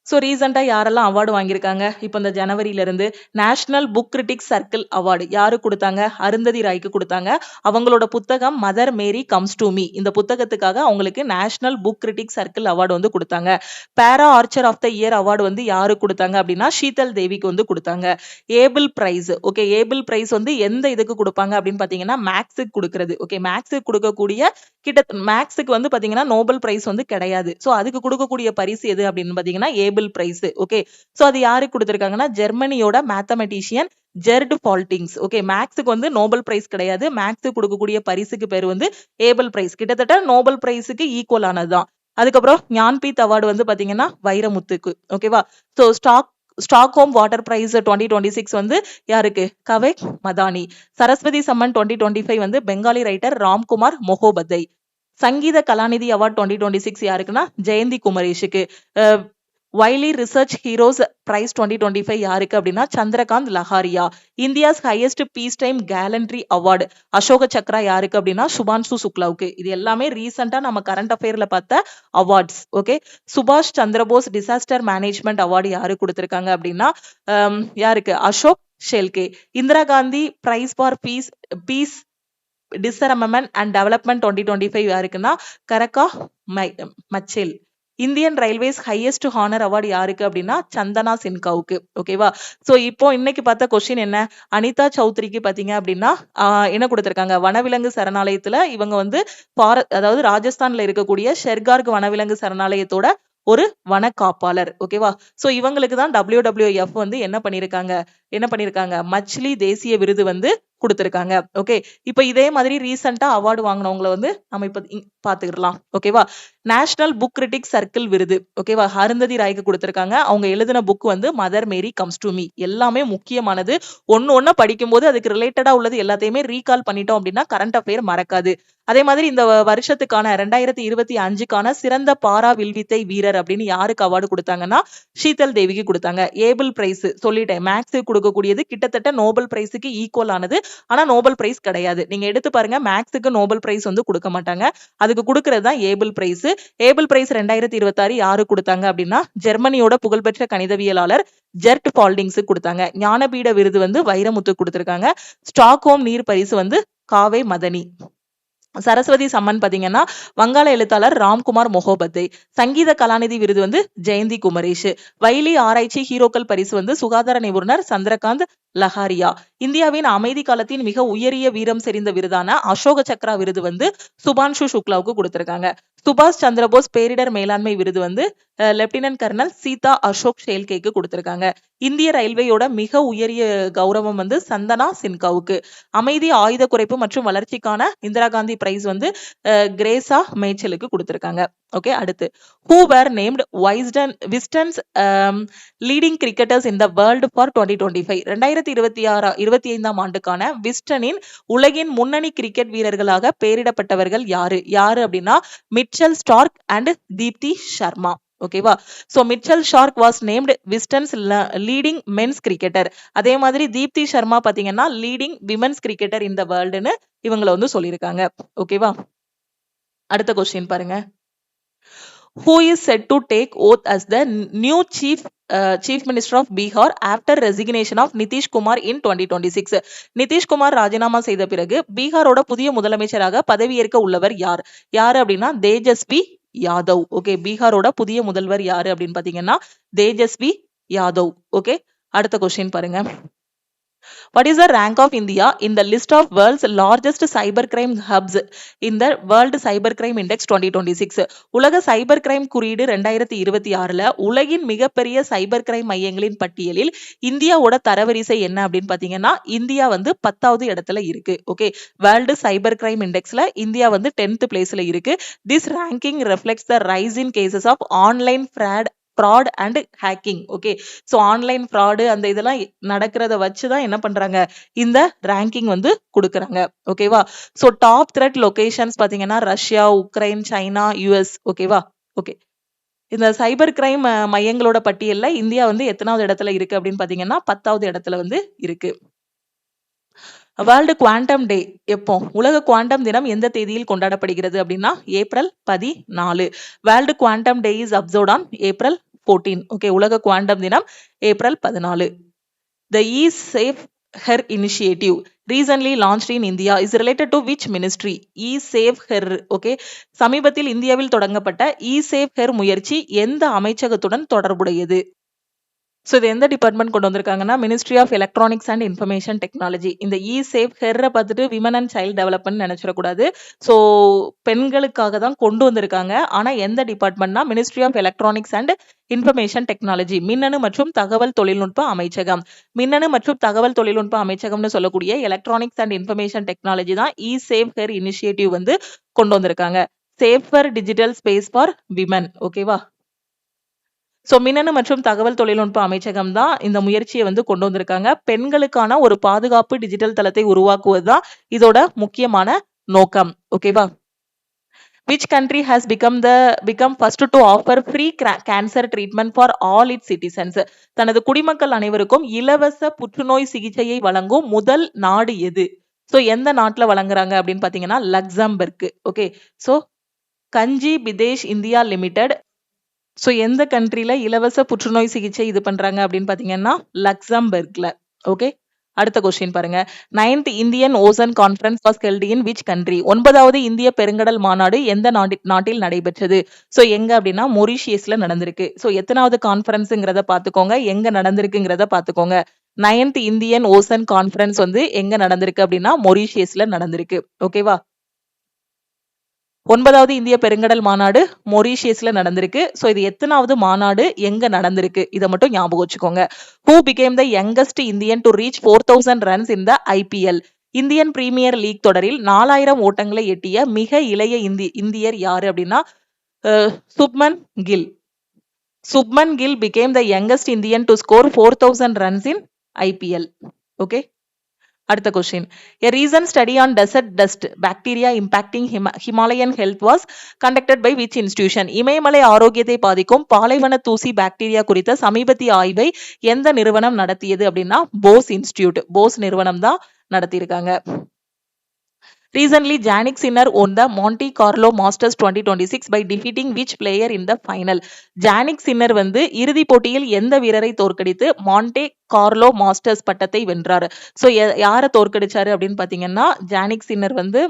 ஸோ ரீசெண்டாக யாரெல்லாம் அவார்டு வாங்கியிருக்காங்க? இப்போ இந்த ஜனவரியில இருந்து national book critics circle award யாரு கொடுத்தாங்க? அருந்ததி ராய்க்கு கொடுத்தாங்க. அவங்களோட புத்தகம் mother Mary comes to me, இந்த புத்தகத்துக்காக அவங்களுக்கு national book critics circle award வந்து கொடுத்தாங்க. Para archer of the year award வந்து யாரு கொடுத்தாங்க அப்படின்னா ஷீதல் தேவிக்கு வந்து கொடுத்தாங்க. Abel prize. Okay, Abel prize வந்து எந்த இதுக்கு கொடுப்பாங்க அப்படின்னு பாத்தீங்கன்னா மேக்ஸுக்கு கொடுக்கறது. ஓகே, மேக்ஸுக்கு கொடுக்கக்கூடிய மேக்ஸுக்கு வந்து பாத்தீங்கன்னா நோபல் பிரைஸ் வந்து கிடையாது. சோ அதுக்கு கொடுக்கக்கூடிய பரிசு எது அப்படின்னு பாத்தீங்கன்னா ஏபிள் பிரைஸ். ஓகே, சோ அது யாருக்கு கொடுத்திருக்காங்கன்னா ஜெர்மனியோட மேத்தமெட்டிஷியன் ஜெர்ட் ஃபால்டிங்ஸ். ஓகே, மேக்ஸுக்கு வந்து நோபல் பிரைஸ் கிடையாது. மேக்ஸுக்கு கொடுக்கக்கூடிய பரிசுக்கு பேர் வந்து ஏபிள் பிரைஸ். கிட்டத்தட்ட நோபல் பிரைஸுக்கு ஈக்குவல் ஆனதுதான். அதுக்கப்புறம் ஞான்பீத் அவார்டு வந்து பாத்தீங்கன்னா வைரமுத்துக்கு. ஓகேவா? சோ ஸ்டாக்ஹோம் வாட்டர் பிரைஸ் 2026 வந்து யாருக்கு? கவேக் மதானி. சரஸ்வதி சம்மன் 2025 வந்து பெங்காலி ரைட்டர் ராம்குமார் மொஹோபத்தை. சங்கீத கலாநிதி அவார்ட் 2026 யாருக்குன்னா ஜெயந்தி குமரேஷுக்கு. வைலி ரிசர்ச் ஹீரோஸ் பிரைஸ் 2025 யாருக்கு அப்படின்னா Chandrakant Lahariya. India's highest peacetime gallantry award Ashoka Chakra யாருக்கு அப்படின்னா சுபான்சு சுக்லாவுக்கு. இது எல்லாமே ரீசெண்டா நம்ம கரண்ட் அஃபேர்ல பார்த்த அவார்ட்ஸ். ஓகே, சுபாஷ் சந்திரபோஸ் டிசாஸ்டர் மேனேஜ்மெண்ட் அவார்டு யாரு கொடுத்திருக்காங்க அப்படின்னா யாருக்கு? Ashok Shelke. Indira Gandhi prize for peace disarmament and development 2025 யாருக்குன்னா Graca Machel. Indian railways highest honour award யாருக்கு அப்படின்னா சந்தனா சின்காவுக்கு. ஓகேவா? சோ இப்போ இன்னைக்கு பார்த்த கொஸ்டின் என்ன, அனிதா சௌத்ரிக்கு பாத்தீங்க அப்படின்னா என்ன கொடுத்திருக்காங்க, வனவிலங்கு சரணாலயத்துல இவங்க வந்து அதாவது ராஜஸ்தான்ல இருக்கக்கூடிய ஷெர்கார்க் வனவிலங்கு சரணாலயத்தோட ஒரு வன காப்பாளர். ஓகேவா? சோ இவங்களுக்கு தான் WWF வந்து என்ன பண்ணிருக்காங்க மச்லி தேசிய விருது வந்து கொடுத்திருக்காங்க. ஓகே, இப்போ இதே மாதிரி ரீசெண்டா அவார்டு வாங்கினவங்களை வந்து நம்ம இப்ப பாத்துக்கலாம். ஓகேவா? நேஷனல் புக் கிரிட்டிக் சர்க்கிள் விருது. ஓகேவா? அருந்ததி ராய்க்கு கொடுத்திருக்காங்க. அவங்க எழுதின புக் வந்து mother Mary comes to me. எல்லாமே முக்கியமானது. ஒண்ணு படிக்கும் போது அதுக்கு ரிலேட்டடா உள்ளது எல்லாத்தையுமே ரீகால் பண்ணிட்டோம் அப்படின்னா கரண்ட் அஃபேர் மறக்காது. அதே மாதிரி இந்த வருஷத்துக்கான 2025க்கான சிறந்த பாரா வில்வித்தை வீரர் அப்படின்னு யாருக்கு அவார்டு கொடுத்தாங்கன்னா ஷீதல் தேவிக்கு கொடுத்தாங்க. ஏபிள் பிரைஸ் சொல்லிட்டேன், மேக்ஸுக்கு கொடுக்கக்கூடியது கிட்டத்தட்ட நோபல் பிரைஸுக்கு ஈக்குவல் ஆனது. ஆனா நோபல் பிரைஸ் கிடையாது. நீங்க எடுத்து பாருங்க, மேக்ஸுக்கு நோபல் பிரைஸ் வந்து கொடுக்க மாட்டாங்க. அதுக்கு கொடுக்கறது தான் ஏபிள் பிரைஸ். ஏபிள் பிரைஸ் 2026 யாரு கொடுத்தாங்க அப்படின்னா ஜெர்மனியோட புகழ்பெற்ற கணிதவியலாளர் ஜெர்ட் பால்டிங்ஸ் கொடுத்தாங்க. ஞானபீட விருது வந்து வைரமுத்து கொடுத்திருக்காங்க. ஸ்டாக்ஹோம் நீர் பரிசு வந்து காவே மதனி. சரஸ்வதி சம்மன் பாத்தீங்கன்னா வங்காள எழுத்தாளர் ராம்குமார் மொஹோபத்தை. சங்கீத கலாநிதி விருது வந்து ஜெயந்தி குமரேஷ். வைலி ஆராய்ச்சி ஹீரோக்கள் பரிசு வந்து சுகாதார நிபுணர் சந்திரகாந்த் லஹாரியா. இந்தியாவின் அமைதி காலத்தின் மிக உயரிய வீரம் செறிந்த விருதான அசோக சக்ரா விருது வந்து சுபான்ஷு சுக்லாவுக்கு கொடுத்திருக்காங்க. சுபாஷ் சந்திரபோஸ் பேரிடர் மேலாண்மை விருது வந்து லெப்டினன்ட் கர்னல் சீதா அசோக் ஷேல்கேக்கு கொடுத்திருக்காங்க. இந்திய ரயில்வேயோட மிக உயரிய கௌரவம் வந்து சந்தனா சின்காவுக்கு. அமைதி, ஆயுத குறைப்பு மற்றும் வளர்ச்சிக்கான இந்திரா காந்தி பிரைஸ் வந்து கிரேசா மேச்சலுக்கு கொடுத்திருக்காங்க. ஓகே, அடுத்து who were named Wisden's leading cricketers in the world for 2025. 2025 ஆண்டுக்கான விஸ்டனின் உலகின் முன்னணி கிரிக்கெட் வீரர்களாக பெயரிடப்பட்டவர்கள் யாரு அப்படின்னா Mitchell Starc and Deepti Sharma. ஓகேவா? So Mitchell Starc was named Wisden's leading men's cricketer. அதே மாதிரி தீப்தி சர்மா பாத்தீங்கன்னா லீடிங் விமென்ஸ் கிரிக்கெட்டர் இந்த வேர்ல்டுன்னு இவங்களை வந்து சொல்லியிருக்காங்க. ஓகேவா? அடுத்த கொஸ்டின் பாருங்க. Who is said to take oath as the new chief minister of Bihar after resignation of Nitish Kumar in 2026? Nitish Kumar ராஜினாமா செய்த பிறகு பீகாரோட புதிய முதலமைச்சராக பதவியேற்க உள்ளவர் யாரு அப்படின்னா தேஜஸ்வி யாதவ். ஓகே, பீகாரோட புதிய முதல்வர் யாரு அப்படின்னு பாத்தீங்கன்னா தேஜஸ்வி யாதவ். ஓகே, அடுத்த கொஸ்டின் பாருங்க. What is the rank of India in the list of world's largest cybercrime hubs in the World Cybercrime Index 2026? உலக சைபர் கிரைம் குறியீடு 2026ல உலகின் மிகப்பெரிய சைபர் கிரைம் மையங்களின் பட்டியலில் இந்தியாவோட தரவரிசை என்ன அப்படின்னு பாத்தீங்கன்னா இந்தியா வந்து 10வது இடத்துல இருக்கு. ஓகே, வேர்ல்டு சைபர் கிரைம் இண்டெக்ஸ்ல இந்தியா வந்து 10th பிளேஸ்ல இருக்கு. This ranking reflects the rise in cases of online fraud and hacking. Okay, so online fraud அந்த இதெல்லாம் நடக்கிறத வச்சுதான் என்ன பண்றாங்க இந்த ரேங்கிங் வந்து கொடுக்கறாங்க. ஓகேவா? சோ டாப் த்ரெட் லொகேஷன்ஸ் பாத்தீங்கன்னா ரஷ்யா, உக்ரைன், சைனா, யுஎஸ். ஓகேவா? ஓகே, இந்த சைபர் கிரைம் மையங்களோட பட்டியல்ல இந்தியா வந்து எத்தனாவது இடத்துல இருக்கு அப்படின்னு பாத்தீங்கன்னா 10வது இடத்துல வந்து இருக்கு. வேர்ல்டு குவாண்டம் டே எப்போ, உலக குவாண்டம் தினம் எந்த தேதியில் கொண்டாடப்படுகிறது அப்படின்னா April 14. World quantum day is observed on April 14. Okay, உலக குவாண்டம் தினம் April 14. The E-Safe Her initiative recently launched in India is related to which ministry? E-Safe Her. Okay, சமீபத்தில் இந்தியாவில் தொடங்கப்பட்ட E-Safe Her முயற்சி எந்த அமைச்சகத்துடன் தொடர்புடையது? சோ இது எந்த டிபார்ட்மெண்ட் கொண்டு வந்திருக்காங்கன்னா ministry of electronics and information technology. இந்த E-Safe Her பார்த்துட்டு விமன் அண்ட் சைல்ட் டெவலப்மெண்ட் நினைச்சிடக்கூடாது. சோ பெண்களுக்காக தான் கொண்டு வந்திருக்காங்க. ஆனா எந்த டிபார்ட்மெண்ட்னா ministry of electronics and information technology, மின்னணு மற்றும் தகவல் தொழில்நுட்ப அமைச்சகம். மின்னணு மற்றும் தகவல் தொழில்நுட்ப அமைச்சகம்னு சொல்லக்கூடிய எலக்ட்ரானிக்ஸ் அண்ட் இன்ஃபர்மேஷன் டெக்னாலஜி தான் E-Safe Her இனிஷியேட்டிவ் வந்து கொண்டு வந்திருக்காங்க. Safer digital space for women. ஓகேவா? சோ மின்னணு மற்றும் தகவல் தொழில்நுட்ப அமைச்சகம் தான் இந்த முயற்சியை வந்து கொண்டு வந்திருக்காங்க. பெண்களுக்கான ஒரு பாதுகாப்பு டிஜிட்டல் தளத்தை உருவாக்குவதுதான் இதோட முக்கியமான நோக்கம். ஓகேவா? Which country has become first to offer free cancer treatment for all its citizens? தனது குடிமக்கள் அனைவருக்கும் இலவச புற்றுநோய் சிகிச்சையை வழங்கும் முதல் நாடு எது? சோ எந்த நாட்டுல வழங்குறாங்க அப்படின்னு பாத்தீங்கன்னா லக்சம்பர்க். ஓகே, சோ கஞ்சி பிதேஷ் இந்தியா லிமிடெட். சோ எந்த கண்ட்ரில இலவச புற்றுநோய் சிகிச்சை இது பண்றாங்க அப்படின்னு பாத்தீங்கன்னா லக்சம்பர்க்ல. ஓகே, அடுத்த கொஸ்டின் பாருங்க. 9th Indian ocean conference was held in which country? 9வது இந்திய பெருங்கடல் மாநாடு எந்த நாட்டில் நடைபெற்றது? சோ எங்க அப்படின்னா மொரீஷியஸ்ல நடந்திருக்கு. சோ எத்தனாவது கான்ஃபரன்ஸ்ங்கிறத பாத்துக்கோங்க, எங்க நடந்திருக்குங்கிறத பாத்துக்கோங்க. 9th இந்தியன் ஓசன் கான்ஃபரன்ஸ் வந்து எங்க நடந்திருக்கு அப்படின்னா மொரீஷியஸ்ல நடந்திருக்கு. ஓகேவா? 9வது இந்திய பெருங்கடல் மாநாடு மொரீஷியஸ்ல நடந்திருக்கு. சோ இது எத்தனாவது மாநாடு, எங்க நடந்திருக்கு, இத மட்டும் ஞாபகம் வச்சுக்கோங்க. Who became the youngest Indian to reach 4000 runs in the IPL? Indian premier league தொடரில் 4000 ஓட்டங்களை எட்டிய மிக இளைய இந்தியர் யாரு அப்படின்னா Shubman Gill. Shubman Gill became the youngest Indian to score 4000 runs in IPL. Okay. அடுத்த question. A recent study on desert dust bacteria impacting Himalayan health was conducted by which institution? இமயமலை ஆரோக்கியத்தை பாதிக்கும் பாலைவன தூசி பாக்டீரியா குறித்த சமீபத்திய ஆய்வை எந்த நிறுவனம் நடத்தியது அப்படின்னா போஸ் இன்ஸ்டிடியூட். போஸ் நிறுவனம் தான் நடத்தியிருக்காங்க. Recently, Jannik Sinner won the Monte Carlo Masters 2026 by defeating which player in the final? Jannik Sinner வந்து இறுதி போட்டியில் எந்த வீரரை தோற்கடித்து மாண்டே கார்லோ மாஸ்டர்ஸ் பட்டத்தை வென்றார்? சோ யாரை தோற்கடிச்சாரு அப்படின்னு பாத்தீங்கன்னா ஜானிக் சின்னர் வந்து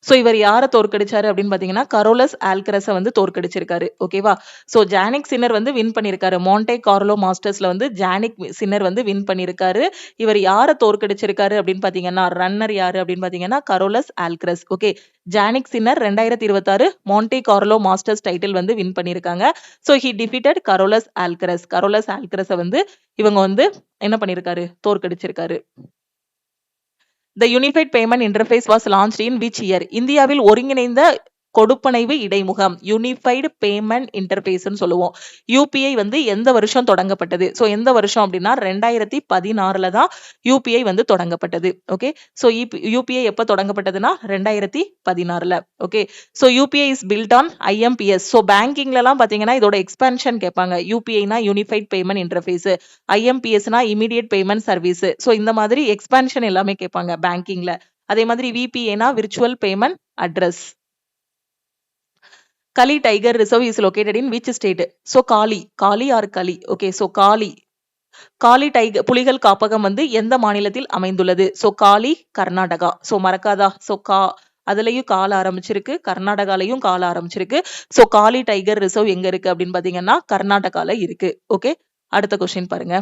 சோ இவர் யாரை தோற்கடிச்சாரு அப்படின்னு பாத்தீங்கன்னா கரோலஸ் ஆல்கரஸ வந்து தோற்கடிச்சிருக்காரு. ஓகேவா? சோ ஜானிக் சின்னர் வந்து வின் பண்ணிருக்காரு. மாண்டே கார்லோ மாஸ்டர்ஸ்ல வந்து ஜானிக் சின்னர் வந்து வின் பண்ணிருக்காரு. இவர் யாரை தோற்கடிச்சிருக்காரு அப்படின்னு பாத்தீங்கன்னா ரன்னர் யாரு அப்படின்னு பாத்தீங்கன்னா Carlos Alcaraz. Okay. Jannik Sinner 2026 Monte Carlo Masters title வந்து வின் பண்ணிருக்காங்க. So he defeated Carlos Alcaraz. Carlos Alcaraz வந்து இவங்க வந்து என்ன பண்ணிருக்காரு, தோற்கடிச்சிருக்காரு. The Unified Payment Interface was launched in which year? இந்தியாவில் ஒருங்கிணைந்த கொடுப்பனைவு இடைமுகம் யூனிஃபைடு பேமெண்ட் இன்டர்ஃபேஸ்னு சொல்லுவோம். யூபிஐ வந்து எந்த வருஷம் தொடங்கப்பட்டது? சோ எந்த வருஷம் அப்படின்னா 2016ல தான் யூபிஐ வந்து தொடங்கப்பட்டது. ஓகே. சோ யூபிஐ எப்ப தொடங்கப்பட்டதுன்னா 2016ல. Okay. So UPI is built on IMPS. So பேங்கிங்ல எல்லாம் பாத்தீங்கன்னா இதோட எக்ஸ்பான்ஷன் கேட்பாங்க. யூபிஐனா யூனிஃபைட் பேமெண்ட் இன்டர்ஃபேஸ், ஐஎம்பிஎஸ்னா இமிடியேட் பேமெண்ட் சர்வீஸ். சோ இந்த மாதிரி எக்ஸ்பான்ஷன் எல்லாமே கேட்பாங்க பேங்கிங்ல. அதே மாதிரி விபிஏனா virtual payment address. Kali Tiger Reserve is located in which state? So Kali or Kali. Okay, so Kali Tiger புலிகள் காப்பகம் வந்து எந்த மாநிலத்தில் அமைந்துள்ளது? So Kali Karnataka. So மறக்காதா? So அதுலயும் கால ஆரம்பிச்சிருக்கு, கர்நாடகாலையும் கால ஆரம்பிச்சிருக்கு. So Kali Tiger Reserve எங்க இருக்கு அப்படின்னு பாத்தீங்கன்னா கர்நாடகால இருக்கு. ஓகே. அடுத்த கொஸ்டின் பாருங்க.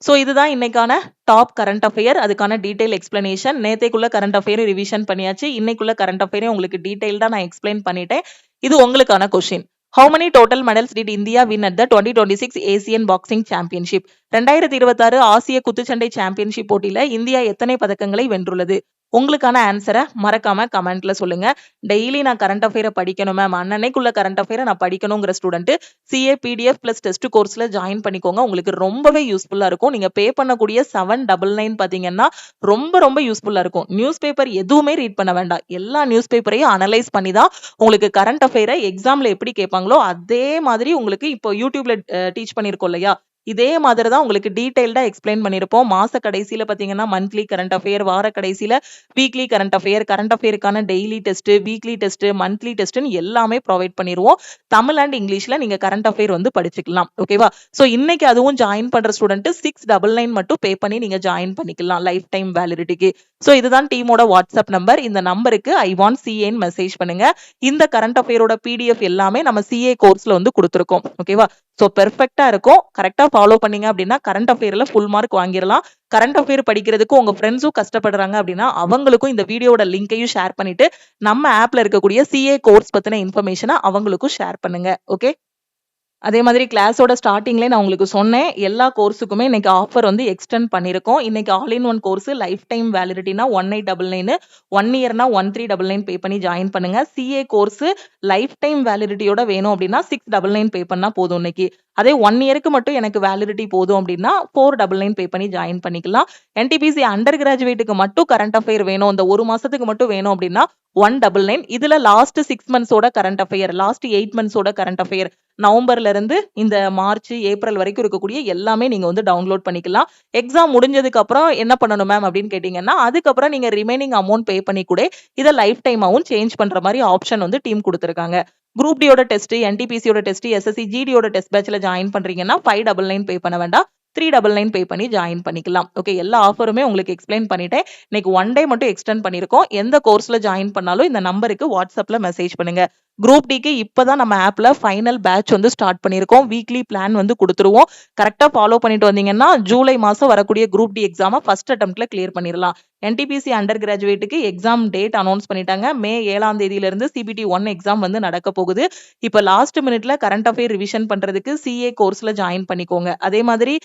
சோ இதுதான் இன்னைக்கான டாப் கரண்ட் அஃபேர். அதுக்கான டீடைல் எக்ஸ்பிளனேஷன். நேத்தைக்குள்ள கரண்ட் அஃபேர் ரிவிஷன் பண்ணியாச்சு. இன்னைக்குள்ள கரண்ட் அஃபேரை உங்களுக்கு டீடைல்டா நான் எக்ஸ்பிளைன் பண்ணிட்டேன். இது உங்களுக்கான question. How many total medals did India win at the 2026 Asian Boxing Championship? 2026 ஆசிய குத்துச்சண்டை சாம்பியன்ஷிப் போட்டியில இந்தியா எத்தனை பதக்கங்களை வென்றுள்ளது? உங்களுக்கான ஆன்சரை மறக்காம கமெண்ட்ல சொல்லுங்க. டெய்லி நான் கரண்ட் அஃபேரை படிக்கணும் மேம், அன்னைக்குள்ள கரண்ட் அஃபேரை நான் படிக்கணுங்கிற student CA PDF plus test கோர்ஸ்ல ஜாயின் பண்ணிக்கோங்க. உங்களுக்கு ரொம்பவே யூஸ்ஃபுல்லா இருக்கும். நீங்க பே பண்ணக்கூடிய 799 பாத்தீங்கன்னா ரொம்ப ரொம்ப யூஸ்ஃபுல்லா இருக்கும். நியூஸ் பேப்பர் எதுவுமே ரீட் பண்ண வேண்டாம். எல்லா நியூஸ் பேப்பரையும் அனலைஸ் பண்ணி தான் உங்களுக்கு கரண்ட் அஃபேரை எக்ஸாம்ல எப்படி கேட்பாங்களோ அதே மாதிரி உங்களுக்கு இப்போ யூடியூப்ல டீச் பண்ணிருக்கோம் இல்லையா, இதே மாதிரி தான் உங்களுக்கு டீடைல்டா எக்ஸ்பிளைன் பண்ணிருப்போம். மாச கடைசியில பாத்தீங்கன்னா மந்த்லி கரண்ட் அஃபேர், வார கடைசியில வீக்லி கரண்ட் அஃபேர், கரண்ட் அஃபேருக்கான daily test, weekly test, monthly டெஸ்ட்னு எல்லாமே ப்ரொவைட் பண்ணிடுவோம். தமிழ் அண்ட் இங்கிலீஷ்ல நீங்க கரண்ட் அஃபேர் வந்து படிச்சுக்கலாம். ஓகேவா? சோ இன்னைக்கு அதுவும் ஜாயின் பண்ற ஸ்டூடெண்ட் 699 மட்டும் பே பண்ணி நீங்க ஜாயின் பண்ணிக்கலாம் லைஃப் டைம் வேலிடிட்டிக்கு. சோ இதுதான் டீமோட வாட்ஸ்அப் நம்பர். இந்த நம்பருக்கு ஐ வாண்ட் சிஏன்னு மெசேஜ் பண்ணுங்க. இந்த கரண்ட் அஃபேரோட பிடிஎஃப் எல்லாமே நம்ம சிஏ கோர்ஸ்ல வந்து கொடுத்துருக்கோம். ஓகேவா? சோ பெர்ஃபெக்ட்டா இருக்கும். கரெக்டா ஃபாலோ பண்ணீங்க அப்படின்னா கரண்ட் அஃபேர்ல ஃபுல் மார்க் வாங்கிடலாம். கரண்ட் அஃபேர் படிக்கிறதுக்கு உங்க ஃப்ரெண்ட்ஸும் கஷ்டப்படுறாங்க அப்படின்னா அவங்களுக்கும் இந்த வீடியோட லிங்கையும் ஷேர் பண்ணிட்டு நம்ம ஆப்ல இருக்கக்கூடிய சிஏ கோர்ஸ் பத்தின இன்ஃபர்மேஷனை அவங்களுக்கும் ஷேர் பண்ணுங்க. ஓகே. அதே மாதிரி கிளாஸோட ஸ்டார்டிங்லேயே நான் உங்களுக்கு சொன்னேன், எல்லா கோர்ஸுக்குமே இன்னைக்கு ஆஃபர் வந்து எக்ஸ்டெண்ட் பண்ணியிருக்கோம். இன்னைக்கு all in one course life time வேலிடிட்டினா 1899, 1 இயர்னா 1399 பே பண்ணி ஜாயின் பண்ணுங்க. சிஏ கோர்ஸ் லைஃப் டைம் வேலிடிட்டியோட வேணும் அப்படின்னா 699 பே பண்ணா போதும் இன்னைக்கு. அதே 1 இயருக்கு மட்டும் எனக்கு வேலிடிட்டி போதும் அப்படின்னா 499 பே பண்ணி ஜாயின் பண்ணிக்கலாம். என்டிபிசி அண்டர் கிராஜுவேட்டுக்கு மட்டும் கரண்ட் அஃபேர் வேணும், இந்த ஒரு மாசத்துக்கு மட்டும் வேணும் அப்படின்னா 199. இதுல லாஸ்ட் 6 மந்த்ஸோட கரண்ட் அஃபேர், லாஸ்ட் 8 மந்த்ஸோட கரண்ட் அஃபேர், நவம்பர்ல இருந்து இந்த மார்ச் ஏப்ரல் வரைக்கும் இருக்கக்கூடிய எல்லாமே நீங்க வந்து டவுன்லோட் பண்ணிக்கலாம். எக்ஸாம் முடிஞ்சதுக்கு அப்புறம் என்ன பண்ணணும் மேம் அப்படின்னு கேட்டீங்கன்னா அதுக்கப்புறம் நீங்க ரிமைனிங் அமௌண்ட் பே பண்ணி கூட இதை லைஃப் டைமாவும் சேஞ்ச் பண்ற மாதிரி ஆப்ஷன் வந்து டீம் கொடுத்துருக்காங்க. குரூப் டியோட டெஸ்ட், என்டிபிசியோட டெஸ்ட், எஸ்எஸ்சி ஜிடியோட டெஸ்ட் பேட்ச்ல ஜாயின் பண்றீங்கன்னா 599 பே பண்ண வேண்டாம். 399 பே பண்ணி ஜாயின் பண்ணிக்கலாம். ஓகே, எல்லா ஆஃபருமே உங்களுக்கு எக்ஸ்பிளைன் பண்ணிட்டேன். இன்னைக்கு 1 டே மட்டும் எக்ஸ்டெண்ட் பண்ணியிருக்கோம். எந்த கோர்ஸ்ல ஜாயின் பண்ணாலும் இந்த நம்பருக்கு வாட்ஸ்அப்ல மெசேஜ் பண்ணுங்க. குரூப் டிக்கு இப்பதான் நம்ம ஆப்ல ஃபைனல் பேட்ச் வந்து ஸ்டார்ட் பண்ணியிருக்கோம். வீக்லி பிளான் வந்து கொடுத்துருவோம். கரெக்டா ஃபாலோ பண்ணிட்டு வந்தீங்கன்னா ஜூலை மாசம் வரக்கூடிய குரூப் டி எக்ஸாமை ஃபர்ஸ்ட் அட்டெம்ப்ட்ல கிளியர் பண்ணிடலாம். என்டிபிசி அண்டர் கிராஜுவேட்டுக்கு எக்ஸாம் டேட் அனௌன்ஸ் பண்ணிட்டாங்க. மே 7ஆம் தேதியிலிருந்து சிபிடி 1 எக்ஸாம் வந்து நடக்க போகுது. இப்போ லாஸ்ட் மினிட்ல கரண்ட் அஃபேர் ரிவிஷன் பண்றதுக்கு சிஏ கோர்ஸ்ல ஜாயின் பண்ணிக்கோங்க. அதே மாதிரி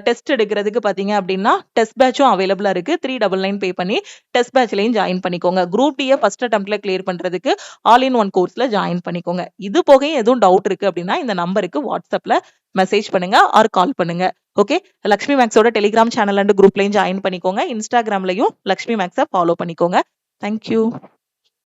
டெஸ்ட் எடுக்கிறதுக்கு பாத்தீங்க அப்படின்னா டெஸ்ட் பேட்சும் அவைலபிளா இருக்கு. 399 பே பண்ணி டெஸ்ட் பேட்ச்லயும் ஜாயின் பண்ணிக்கோங்க. குரூப் டியை ஃபர்ஸ்ட் அட்டெம்ப்ட்ல கிளியர் பண்றதுக்கு ஆல் இன் ஒன் கோர்ஸ்ல ஜாயின் பண்ணிக்கோங்க. இது போக எதுவும் டவுட் இருக்கு அப்படின்னா இந்த நம்பருக்கு வாட்ஸ்அப்ல மெசேஜ் பண்ணுங்க ஆர் கால் பண்ணுங்க. ஓகே, லக்ஷ்மி மேக்ஸோட டெலிகிராம் சேனல் அண்ட் குரூப்லயும் ஜாயின் பண்ணிக்கோங்க. இன்ஸ்டாகிராம்லயும் லக்ஷ்மி மேக்ஸை ஃபாலோ பண்ணிக்கோங்க. தேங்க்யூ.